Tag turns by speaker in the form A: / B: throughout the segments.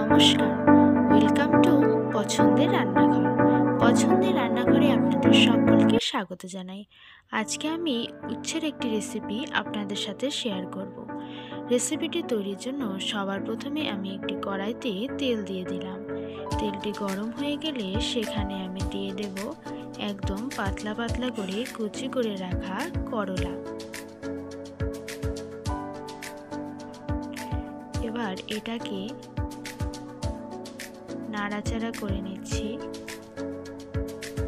A: নমস্কার, welcome to পছন্দের রান্নাঘর। পছন্দের রান্নাঘরে আপনাদের সকলকে স্বাগত জানাই। আজকে আমি উচ্ছের একটি রেসিপি আপনাদের সাথে শেয়ার করব। রেসিপিটি তৈরির জন্য সবার প্রথমে আমি একটি কড়াইতে তেল দিয়ে দিলাম। তেলটি গরম হয়ে গেলে সেখানে আমি দিয়ে দেব একদম পাতলা পাতলা করে কুচি করে রাখা করলা। এবার এটাকে নাড়াচাড়া করে নিচ্ছি।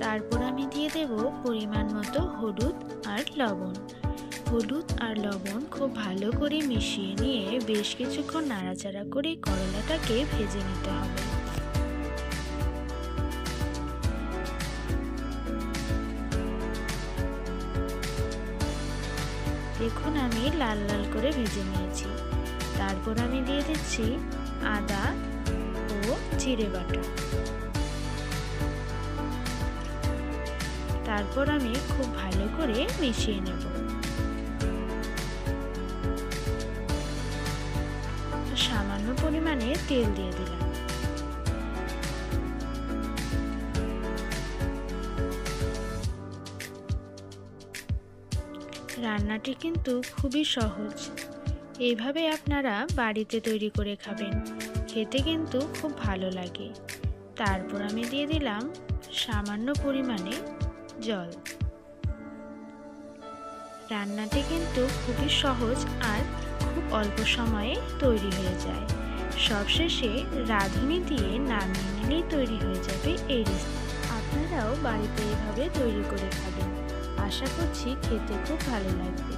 A: তারপর আমি দিয়ে দেব পরিমাণ মতো হলুদ আর লবণ। হলুদ আর লবণ খুব ভালো করে মিশিয়ে নিয়ে বেশ কিছুক্ষণ নাড়াচাড়া করে করলাটাকে ভেজে নিতে হবে। দেখুন আমি লাল লাল করে ভেজে নিয়েছি। তারপর আমি দিয়ে দিচ্ছি আদা ও জিরে বাটা। তারপর আমি খুব ভালো করে মিশিয়ে নেব। সামান্য পরিমাণে তেল দিয়ে দিলাম। রান্নাটি কিন্তু খুবই সহজ। এইভাবে আপনারা বাড়িতে তৈরি করে খাবেন, খেতে কিন্তু খুব ভালো লাগে। তারপর আমি দিয়ে দিলাম সামান্য পরিমাণে জল। রান্নাটি কিন্তু খুবই সহজ আর খুব অল্প সময়ে তৈরি হয়ে যায়। সবশেষে রাঁধুনি দিয়ে নামিয়ে নিলেই তৈরি হয়ে যাবে এই রেসিপি। আপনারাও বাড়িতে এভাবে তৈরি করে খাবেন। আশা করছি খেতে খুব ভালো লাগবে।